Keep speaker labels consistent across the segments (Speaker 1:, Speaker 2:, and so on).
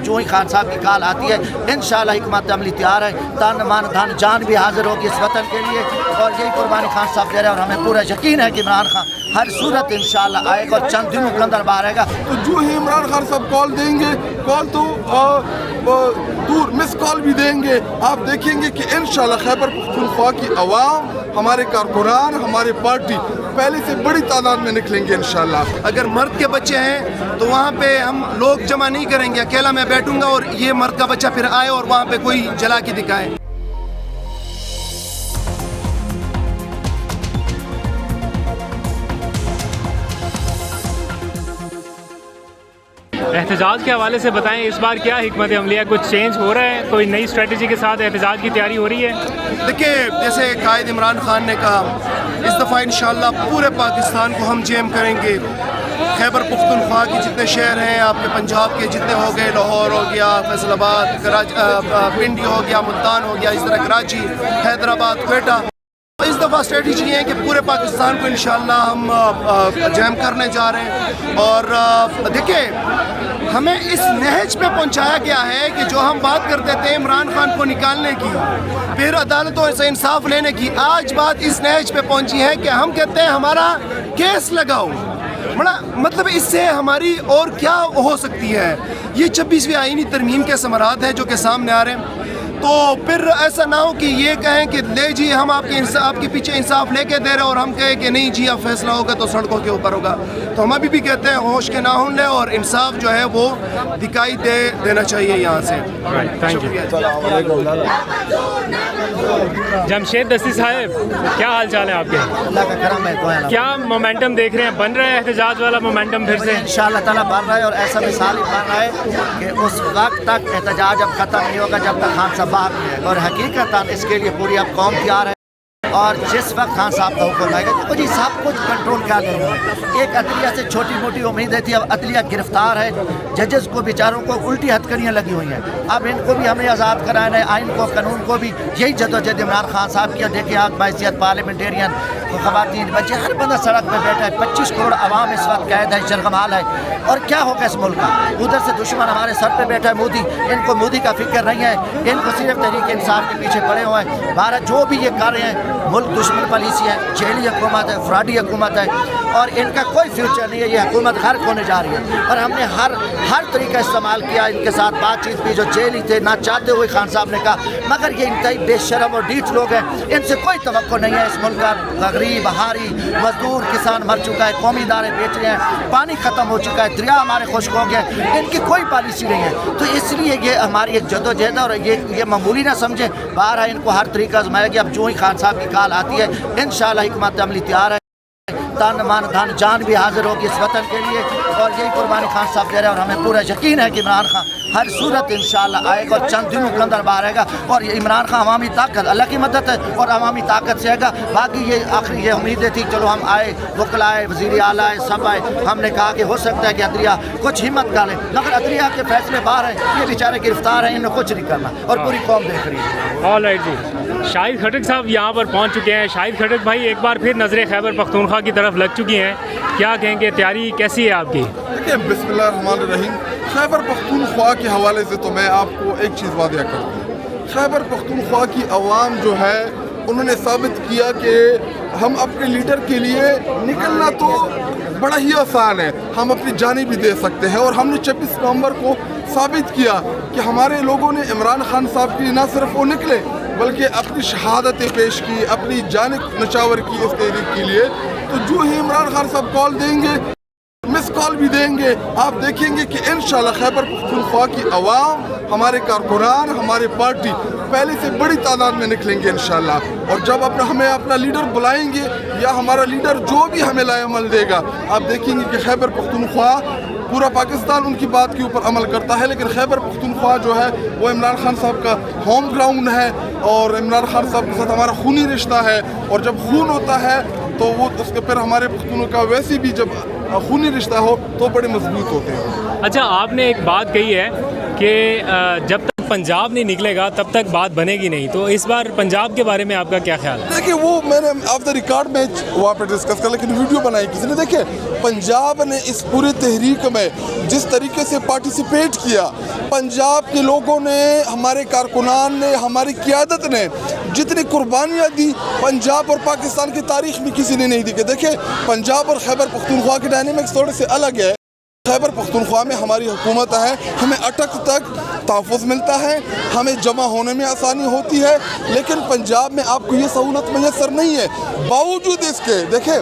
Speaker 1: जो ही खान साहब की कॉल आती है इंशाअल्लाह हिकमत अमली तैयार है, तन मन धन जान भी हाजिर होगी इस वतन के लिए, और यही कुर्बानी खान साहब दे रहे हैं। और हमें पूरा यकीन है कि इमरान खान हर सूरत इंशाअल्लाह आएगा और चंद दिनों के अंदर बाहर आएगा।
Speaker 2: तो जो ही इमरान खान साहब कॉल देंगे, कॉल तो दूर मिस कॉल भी देंगे, आप देखेंगे कि इंशाअल्लाह खैबर पख्तूनख्वा की आवाम, हमारे कारकुनान, हमारे पार्टी पहले से बड़ी तादाद में निकलेंगे इंशाअल्लाह।
Speaker 3: अगर मर्द के बच्चे हैं तो वहाँ पे हम लोग जमा नहीं करेंगे, अकेला मैं बैठूंगा और ये मर्द का बच्चा फिर आए और वहाँ पे कोई जला के दिखाए।
Speaker 4: एहतजाज के हवाले से बताएं, इस बार क्या हिकमत अमली है, कुछ चेंज हो रहा है, कोई नई स्ट्रेटजी के साथ एहतजाज की तैयारी हो रही है?
Speaker 3: देखिए, जैसे कायद इमरान खान ने कहा, इस दफ़ा इंशाअल्लाह पूरे पाकिस्तान को हम जैम करेंगे। खैबर पख्तूनख्वा के जितने शहर हैं, आपके पंजाब के जितने हो गए, लाहौर हो गया, फैसलाबाद, पिंडी हो गया, मुल्तान हो गया, इस तरह कराची, हैदराबाद, क्वेटा। इस दफ़ा स्ट्रेटजी है कि पूरे पाकिस्तान को इंशाअल्लाह हम जैम करने जा रहे हैं। और देखिए, हमें इस नहज पे पहुंचाया गया है कि जो हम बात करते थे इमरान खान को निकालने की, फिर अदालतों से इंसाफ लेने की, आज बात इस नहज पे पहुंची है कि हम कहते हैं हमारा केस लगाओ। बड़ा मतलब इससे हमारी और क्या हो सकती है? ये 26वीं आईनी तरमीम के समरात हैं जो कि सामने आ रहे हैं। तो फिर ऐसा ना हो कि ये कहें कि ले जी हम आपके पीछे इंसाफ लेके दे रहे हैं और हम कहें कि नहीं जी अब फैसला होगा तो सड़कों के ऊपर होगा। तो हम अभी भी कहते हैं होश के नाखून लें और इंसाफ जो है वो दिखाई देना चाहिए यहाँ से।
Speaker 4: Thank you. जमशेद दस्ती साहब, क्या हाल चाल है आपके?
Speaker 1: अल्लाह का करम है।
Speaker 4: क्या मोमेंटम देख रहे हैं, बन रहा है एहतजाज वाला मोमेंटम फिर से?
Speaker 1: इंशाअल्लाह ताला बन रहा है, और ऐसा मिसाल ही बन रहा है कि उस वक्त तक एहतजाज अब ख़त्म नहीं होगा जब तक खान साहब बाहर नहीं है। और हकीकतन इसके लिए पूरी अब कौम तैयार है। और जिस वक्त खान साहब का हुक्म आएगा, देखो जी सब कुछ कंट्रोल कर लेंगे। एक अदलिया से छोटी मोटी उम्मीदें थी, अब अदलिया गिरफ्तार है, जजेस को बेचारों को उल्टी हथकड़ियाँ लगी हुई हैं। अब इनको भी हमें आज़ाद कराना है, आइन को कानून को भी। यही जदोजहद इमरान खान साहब की। देखिए आप बाइसियत पार्लियामेंटेरियन, ख़वातीन, बच्चे, हर बंदा सड़क पर बैठा है। 25 करोड़ आवाम इस वक्त कैद है, शर्गमाल है। और क्या होगा इस मुल्क का? उधर से दुश्मन हमारे सर पे बैठा है मोदी, इनको मोदी का फिक्र नहीं है, इनको सिर्फ तहरीक इंसाफ के पीछे पड़े हुए हैं। भारत जो भी ये कर रहे हैं, मुल्क दुश्मन पॉलिसी है, जेली हुकूमत है, फ्रॉडी हुकूमत है, और इनका कोई फ्यूचर नहीं है। ये हुकूमत गर्क होने जा रही है। और हमने हर तरीका इस्तेमाल किया इनके साथ बातचीत भी। जो जेली थे ना चाहते हुए खान साहब ने कहा, मगर ये इंतहाई बेशरम और ढीठ लोग हैं, इनसे कोई तवक्को नहीं है। इस मुल्क का गरीब, हारी, मजदूर, किसान मर चुका है, कौमी इदारे बेच रहे हैं, पानी ख़त्म हो चुका है, दरिया हमारे खुश्क हो गए, इनकी कोई पॉलिसी नहीं है। तो इसलिए ये हमारी एक जदोजहद, और ये मामूली ना समझे, बाहर है, इनको हर तरीका आजमाएगी। अब जो ही खान साहब की कॉल आती है इंशाअल्लाह हिकमत अमली तैयार है, तन मन धन जान भी हाजिर होगी इस वतन के लिए, और यही कुर्बानी खान साहब दे रहे हैं। और हमें पूरा यकीन है कि इमरान खान हर सूरत इंशाअल्लाह आएगा और चंद दिनों के अंदर बाहर आएगा। और ये इमरान खान अवामी ताकत, अल्लाह की मदद है और अवामी ताकत से आएगा। बाकी ये आखिरी ये उम्मीदें थी, चलो हम आए, वकला आए, वज़ीर आला आए, सब आए, हमने कहा कि हो सकता है कि अदलिया कुछ हिम्मत डालें, मगर अदलिया के फैसले बाहर हैं, ये बेचारे गिरफ्तार हैं, इन्हें कुछ नहीं करना, और पूरी कौम देख रही है।
Speaker 4: ऑल राइट जी, शाहिद खटक साहब यहाँ पर पहुँच चुके हैं। शाहिद खटक भाई, एक बार फिर नज़रें खैबर पख्तूनख्वा की तरफ लग चुकी हैं, क्या कहेंगे, तैयारी कैसी है आपकी?
Speaker 2: देखिए, बिस्मिल्लाहिर्रहमानिर्रहीम, खैबर पख्तूनख्वा के हवाले से तो मैं आपको एक चीज़ वादिया करता हूँ। खैबर पख्तूनख्वा की आवाम जो है, उन्होंने साबित किया कि हम अपने लीडर के लिए निकलना तो बड़ा ही आसान है, हम अपनी जानें भी दे सकते हैं। और हमने 26 नवंबर को साबित किया कि हमारे लोगों ने इमरान खान साहब के लिए ना सिर्फ वो निकले, बल्कि अपनी शहादतें पेश की, अपनी जान नचावर की इस तहरीक के लिए। तो जो ही इमरान खान साहब कॉल देंगे, मिस कॉल भी देंगे, आप देखेंगे कि इंशाअल्लाह खैबर पख्तूनख्वा की आवाम, हमारे कारकुनान, हमारे पार्टी पहले से बड़ी तादाद में निकलेंगे इंशाअल्लाह। और जब हमें अपना लीडर बुलाएंगे, या हमारा लीडर जो भी हमें लाएअमल देगा, आप देखेंगे कि खैबर पख्तूनख्वा, पूरा पाकिस्तान उनकी बात के ऊपर अमल करता है, लेकिन खैबर पख्तूनख्वा जो है वो इमरान खान साहब का होम ग्राउंड है, और इमरान खान साहब के साथ हमारा खूनी रिश्ता है। और जब खून होता है तो वो उसके फिर हमारे पख्तूनों का वैसे भी जब खूनी रिश्ता हो तो बड़े मजबूत होते हैं।
Speaker 4: अच्छा, आपने एक बात कही है کہ جب تک पंजाब नहीं निकलेगा तब तक बात बनेगी नहीं, तो इस बार पंजाब के बारे में आपका क्या ख्याल है?
Speaker 2: देखिए वो मैंने ऑफ द रिकॉर्ड में वहाँ पे डिस्कस कर, लेकिन वीडियो बनाई किसी ने। देखिए पंजाब ने इस पूरे तहरीक में जिस तरीके से पार्टिसिपेट किया, पंजाब के लोगों ने, हमारे कारकुनान ने, हमारी क़यादत ने जितनी कुर्बानियाँ दी, पंजाब और पाकिस्तान की तारीख में किसी ने नहीं दी। देखिए पंजाब और खैबर पख्तूनख्वा की डायनेमिक्स थोड़े से अलग है। खैबर पख्तूनख्वा में हमारी हुकूमत है, हमें अटक तक तहफ़्फ़ुज़ मिलता है, हमें जमा होने में आसानी होती है, लेकिन पंजाब में आपको ये सहूलत मैसर नहीं है। बावजूद इसके देखिए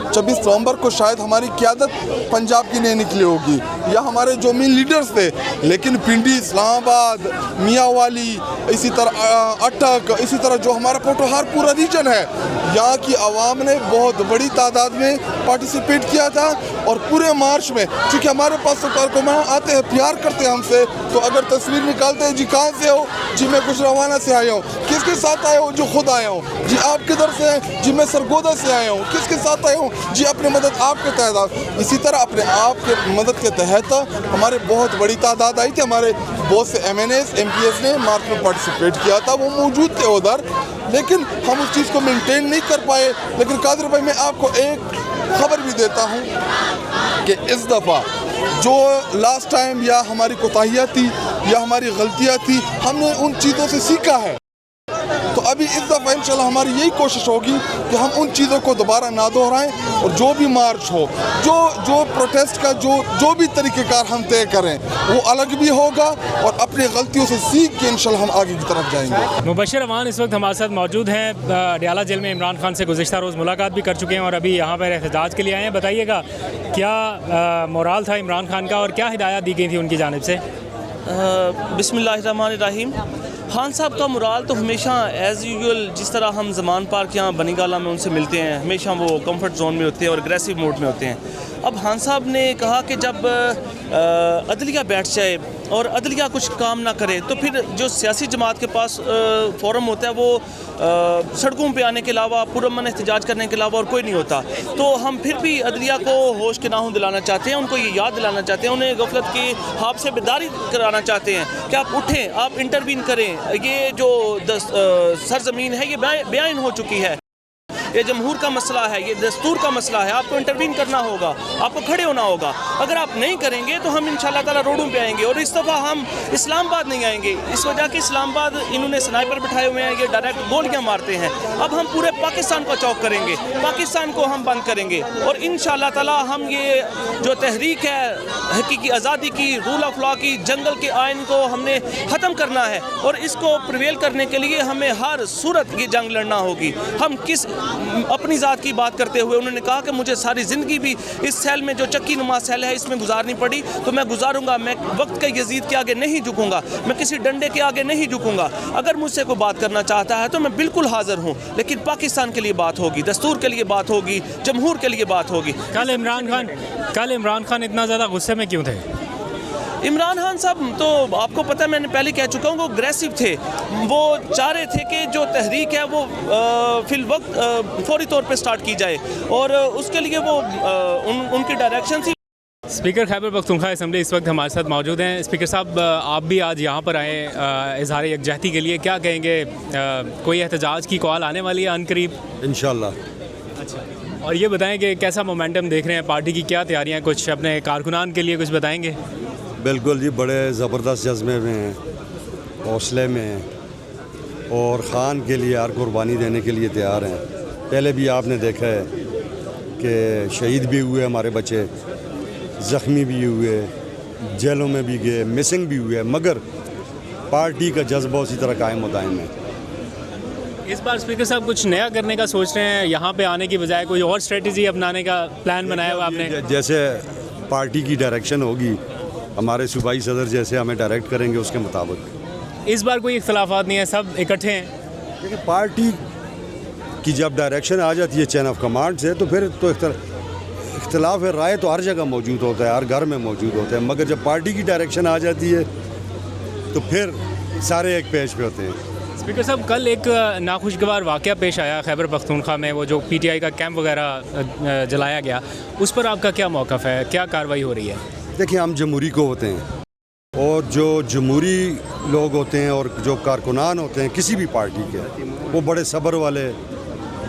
Speaker 2: 26 नवंबर को शायद हमारी क़यादत पंजाब की नहीं निकली होगी या हमारे जो मेन लीडर्स थे, लेकिन पिंडी, इस्लामाबाद, मियाँवाली, इसी तरह अटक, इसी तरह जो हमारा पोटोहार पूरा रीजन है, यहाँ की आवाम ने बहुत बड़ी तादाद में पार्टिसिपेट किया था। और पूरे मार्च में चूँकि हमारे पास तो कारकुनान आते हैं, प्यार करते हैं हमसे, तो अगर तस्वीर निकालते हैं, जी कहाँ से हो, जी मैं गुजरावाना से आया हूँ, किसके साथ आया हूँ, जो खुद आया हूँ, जी आप किधर से हैं, जी मैं सरगोदा से आया हूँ, किसके साथ आया हूँ, जी अपनी मदद आपके तहत। इसी तरह अपने आप के मदद के तहत हमारे बहुत बड़ी तादाद आई थी। हमारे बहुत से MNAs, MPs ने मार्च में पार्टिसिपेट किया था, वो मौजूद थे उधर, लेकिन हम उस चीज़ को मेंटेन नहीं कर पाए। लेकिन कादिर भाई मैं आपको एक खबर भी देता हूँ कि इस दफ़ा जो लास्ट टाइम या हमारी कोताहियाँ थी या हमारी गलतियाँ थी, हमने उन चीज़ों से सीखा है। तो अभी इस दफ़ा इंशाल्लाह हमारी यही कोशिश होगी कि हम उन चीज़ों को दोबारा ना दोहराएं, और जो भी मार्च हो, जो प्रोटेस्ट का जो भी तरीक़ेकार हम तय करें, वो अलग भी होगा, और अपनी गलतियों से सीख के इंशाल्लाह हम आगे की तरफ जाएंगे।
Speaker 4: मुबशर अमान इस वक्त हमारे साथ मौजूद हैं। डयाला जेल में इमरान खान से गुज़िश्ता रोज़ मुलाकात भी कर चुके हैं और अभी यहाँ पर एहतजाज के लिए आए हैं। बताइएगा क्या मोराल था इमरान खान का और क्या हिदायत दी गई थी उनकी जानिब से?
Speaker 5: बिस्मिल्लाहिर्रहमानिर्रहीम। खान साहब का मुराल तो हमेशा एज़ यूजुअल, जिस तरह हम ज़मान पार्क यहाँ बनीगाला में उनसे मिलते हैं, हमेशा वो कंफर्ट जोन में होते हैं और एग्रेसिव मोड में होते हैं। अब खान साहब ने कहा कि जब अदलिया बैठ जाए और अदलिया कुछ काम ना करे, तो फिर जो सियासी जमात के पास फोरम होता है वो सड़कों पे आने के अलावा, पुरअमन एहतजाज करने के अलावा और कोई नहीं होता। तो हम फिर भी अदलिया को होश के नाहूं दिलाना चाहते हैं, उनको ये याद दिलाना चाहते हैं, उन्हें गफलत की ख्वाब से बेदारी कराना चाहते हैं कि आप उठें, आप इंटरवीन करें। ये जो सरजमीन है ये बयान हो चुकी है, ये जमहूर का मसला है, ये दस्तूर का मसला है, आपको इंटरवीन करना होगा, आपको खड़े होना होगा। अगर आप नहीं करेंगे तो हम इंशाल्लाह ताला रोडों पे आएंगे, और इस दफ़ा हम इस्लामाबाद नहीं आएंगे, इस वजह कि इस्लामाबाद इन्होंने स्नाइपर बिठाए हुए हैं, ये डायरेक्ट गोलियां मारते हैं। अब हम पूरे पाकिस्तान को चौक करेंगे, पाकिस्तान को हम बंद करेंगे, और इंशाल्लाह ताला हम ये जो तहरीक है हकीकी आज़ादी की, रूल ऑफ लॉ की, जंगल के आइन को हमने ख़त्म करना है, और इसको प्रिवेल करने के लिए हमें हर सूरत ये जंग लड़ना होगी। हम किस अपनी ज़ात की बात करते हुए उन्होंने कहा कि मुझे सारी ज़िंदगी भी इस सेल में, जो चक्की नुमा सेल है, इसमें गुजारनी पड़ी तो मैं गुजारूंगा, मैं वक्त के यजीद के आगे नहीं झुकूंगा, मैं किसी डंडे के आगे नहीं झुकूंगा। अगर मुझसे कोई बात करना चाहता है तो मैं बिल्कुल हाजिर हूँ, लेकिन पाकिस्तान के लिए बात होगी, दस्तूर के लिए बात होगी, जमहूर के लिए बात होगी।
Speaker 4: कल इमरान खान इतना ज़्यादा गुस्से में क्यों थे?
Speaker 5: इमरान खान साहब तो आपको पता है, मैंने पहले कह चुका हूँ, वो अग्रेसिव थे। वो चाह रहे थे कि जो तहरीक है वो फिल वक्त फौरी तौर पे स्टार्ट की जाए, और उसके लिए वो उनकी डायरेक्शन थी।
Speaker 4: स्पीकर खैबर पख्तूनख्वा असेंबली इस वक्त हमारे साथ मौजूद हैं। स्पीकर साहब, आप भी आज यहाँ पर आए इजहार यकजहती के लिए, क्या कहेंगे? कोई एहतजाज की कॉल आने वाली है अनकरीब?
Speaker 6: इंशाल्लाह।
Speaker 4: अच्छा, और ये बताएं कि कैसा मोमेंटम देख रहे हैं, पार्टी की क्या तैयारियाँ, कुछ अपने कारकुनान के लिए कुछ बताएंगे?
Speaker 6: बिल्कुल जी, बड़े ज़बरदस्त जज्बे में हैं, हौसले में हैं, और ख़ान के लिए हर कुर्बानी देने के लिए तैयार हैं। पहले भी आपने देखा है कि शहीद भी हुए हमारे बच्चे, ज़ख्मी भी हुए, जेलों में भी गए, मिसिंग भी हुए, मगर पार्टी का जज्बा उसी तरह कायम व दायम है।
Speaker 4: इस बार स्पीकर साहब कुछ नया करने का सोच रहे हैं, यहाँ पे आने की बजाय कोई और स्ट्रेटजी अपनाने का प्लान बनाया हुआ आपने?
Speaker 6: जैसे पार्टी की डायरेक्शन होगी, हमारे सूबाई सदर जैसे हमें डायरेक्ट करेंगे उसके मुताबिक।
Speaker 4: इस बार कोई इख्तलाफात नहीं है, सब इकट्ठे हैं।
Speaker 6: देखिए पार्टी की जब डायरेक्शन आ जाती है चेन ऑफ कमांड से, तो फिर तो इख्तलाफ राय तो हर जगह मौजूद होता है, हर घर में मौजूद होता है, मगर जब पार्टी की डायरेक्शन आ जाती है तो फिर सारे एक पेज पे होते हैं।
Speaker 4: स्पीकर साहब, कल एक नाखुशगवार वाक़या पेश आया खैबर पख्तूनख्वा में, वो जो PTI का कैंप वगैरह जलाया गया, उस पर आपका क्या मौक़िफ़ है, क्या कार्रवाई हो रही है?
Speaker 6: देखिए हम जमहूरी को होते हैं, اور جو جمہوری لوگ ہوتے ہیں اور جو کارکنان ہوتے ہیں کسی بھی پارٹی کے، وہ بڑے صبر والے،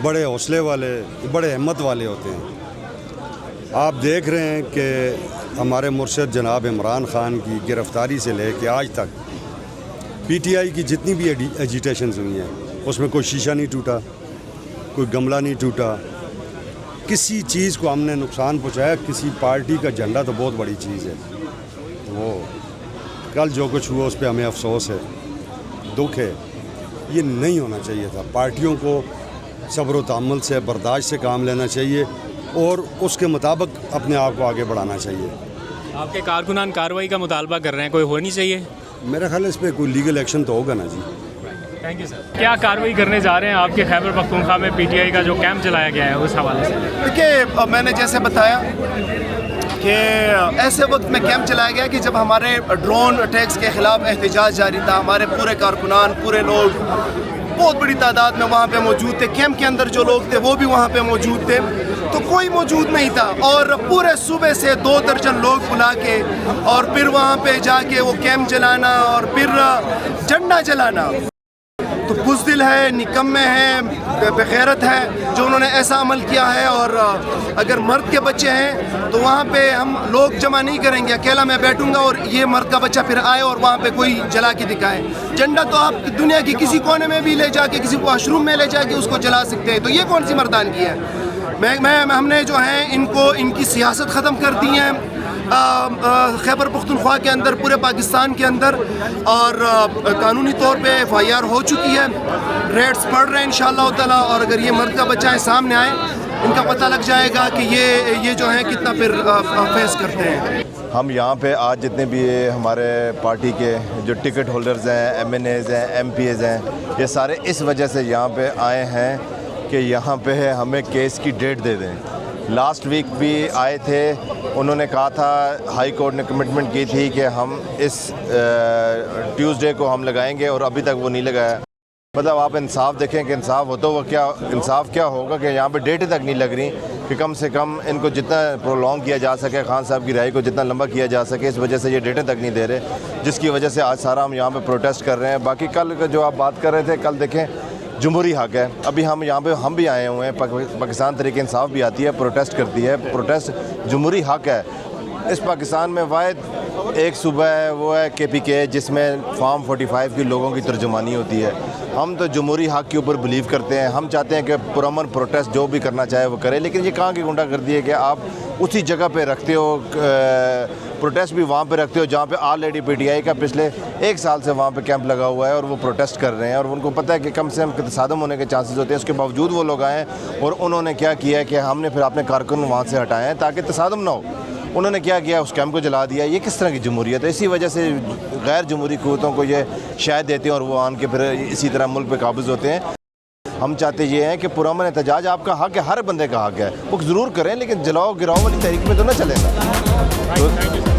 Speaker 6: بڑے حوصلے والے، بڑے ہمت والے ہوتے ہیں۔ آپ دیکھ رہے ہیں کہ ہمارے مرشد جناب عمران خان کی گرفتاری سے لے کے آج تک پی ٹی آئی کی جتنی بھی ایجیٹیشنز ہوئی ہیں اس میں کوئی شیشہ نہیں ٹوٹا، کوئی گملہ نہیں ٹوٹا، کسی چیز کو ہم نے نقصان پہنچایا۔ کسی پارٹی کا جھنڈا تو بہت بڑی چیز ہے، وہ کل جو کچھ ہوا اس پہ ہمیں افسوس ہے، دکھ ہے، یہ نہیں ہونا چاہیے تھا۔ پارٹیوں کو صبر و تحمل سے، برداشت سے کام لینا چاہیے اور اس کے مطابق اپنے آپ کو آگے بڑھانا چاہیے۔
Speaker 4: آپ کے کارکنان کارروائی کا مطالبہ کر رہے ہیں، کوئی ہونی چاہیے؟
Speaker 6: میرا خیال ہے اس پہ کوئی لیگل ایکشن تو ہوگا نا جی۔
Speaker 4: Thank you sir. کیا کارروائی کرنے جا رہے ہیں آپ کے خیبر پختونخوا میں پی ٹی آئی کا جو کیمپ چلایا گیا ہے اس حوالے سے؟
Speaker 3: دیکھیے، میں نے جیسے بتایا کہ ایسے وقت میں کیمپ چلایا گیا کہ جب ہمارے ڈرون اٹیکس کے خلاف احتجاج جاری تھا، ہمارے پورے کارکنان، پورے لوگ بہت بڑی تعداد میں وہاں پہ موجود تھے۔ کیمپ کے اندر جو لوگ تھے وہ بھی وہاں پہ موجود تھے، تو کوئی موجود نہیں تھا، اور پورے صوبے سے 2 درجن لوگ بلا کے اور پھر وہاں پہ جا کے وہ کیمپ جلانا اور پھر جھنڈا جلانا، تو بزدل ہے، نکمے ہیں، بغیرت ہے جو انہوں نے ایسا عمل کیا ہے۔ اور اگر مرد کے بچے ہیں تو وہاں پہ ہم لوگ جمع نہیں کریں گے، اکیلا میں بیٹھوں گا اور یہ مرد کا بچہ پھر آئے اور وہاں پہ کوئی جلا کے دکھائے۔ جھنڈا تو آپ دنیا کی کسی کونے میں بھی لے جا کے، کسی واش روم میں لے جا کے اس کو جلا سکتے ہیں، تو یہ کون سی مردانگی ہے؟ ہم نے جو ہیں ان کو، ان کی سیاست ختم کر دی ہے خیبر پختونخوا کے اندر، پورے پاکستان کے اندر، اور قانونی طور پہ ایف آئی آر ہو چکی ہے، ریٹس پڑھ رہے ہیں انشاءاللہ تعالیٰ، اور اگر یہ مرد کا بچہ ہے سامنے آئے، ان کا پتہ لگ جائے گا کہ یہ جو ہیں کتنا پھر فیس کرتے ہیں۔
Speaker 7: ہم یہاں پہ آج جتنے بھی ہمارے پارٹی کے جو ٹکٹ ہولڈرز ہیں، ایم این ایز ہیں، ایم پی ایز ہیں، یہ سارے اس وجہ سے یہاں پہ آئے ہیں کہ یہاں پہ ہمیں کیس کی ڈیٹ دے دیں۔ لاسٹ ویک بھی آئے تھے، انہوں نے کہا تھا، ہائی کورٹ نے کمٹمنٹ کی تھی کہ ہم اس ٹیوزڈے کو ہم لگائیں گے، اور ابھی تک وہ نہیں لگایا۔ مطلب آپ انصاف دیکھیں کہ انصاف ہو تو وہ کیا انصاف کیا ہوگا کہ یہاں پہ ڈیٹیں تک نہیں لگ رہی کہ کم سے کم ان کو جتنا پرولونگ کیا جا سکے، خان صاحب کی رہائی کو جتنا لمبا کیا جا سکے، اس وجہ سے یہ ڈیٹیں تک نہیں دے رہے، جس کی وجہ سے آج سارا ہم یہاں پہ پروٹیسٹ کر رہے ہیں۔ باقی کل جو آپ بات کر رہے تھے، کل دیکھیں جمہوری حق ہے، ابھی ہم یہاں پہ ہم بھی آئے ہوئے ہیں، پاکستان تحریک انصاف بھی آتی ہے، پروٹیسٹ کرتی ہے، پروٹیسٹ جمہوری حق ہے۔ اس پاکستان میں واحد ایک صوبہ ہے، وہ ہے کے پی کے، جس میں فارم 45 کی لوگوں کی ترجمانی ہوتی ہے۔ ہم تو جمہوری حق کے اوپر بلیو کرتے ہیں، ہم چاہتے ہیں کہ پرامن پروٹیسٹ جو بھی کرنا چاہے وہ کرے، لیکن یہ کہاں کی گنڈا گردی ہے کہ آپ اسی جگہ پہ رکھتے ہو، پروٹیسٹ بھی وہاں پہ رکھتے ہو جہاں پہ آلریڈی پی ٹی آئی کا پچھلے 1 سال سے وہاں پہ کیمپ لگا ہوا ہے، اور وہ پروٹیسٹ کر رہے ہیں، اور ان کو پتہ ہے کہ کم سے کم تصادم ہونے کے چانسز ہوتے ہیں، اس کے باوجود وہ لوگ آئے ہیں، اور انہوں نے کیا کیا ہے کہ ہم نے پھر اپنے کارکن وہاں سے ہٹائے ہیں تاکہ تصادم نہ ہو۔ انہوں نے کیا کیا، اس کیمپ کو جلا دیا۔ یہ کس طرح کی جمہوریت ہے؟ اسی وجہ سے غیر جمہوری قوتوں کو یہ شاید دیتے ہیں، اور وہ آن کے پھر اسی طرح ملک پہ قابض ہوتے ہیں۔ ہم چاہتے یہ ہیں کہ پرامن احتجاج آپ کا حق ہے، ہر بندے کا حق ہے، وہ ضرور کریں، لیکن جلاؤ گراؤ والی تحریک میں تو نہ چلے گا۔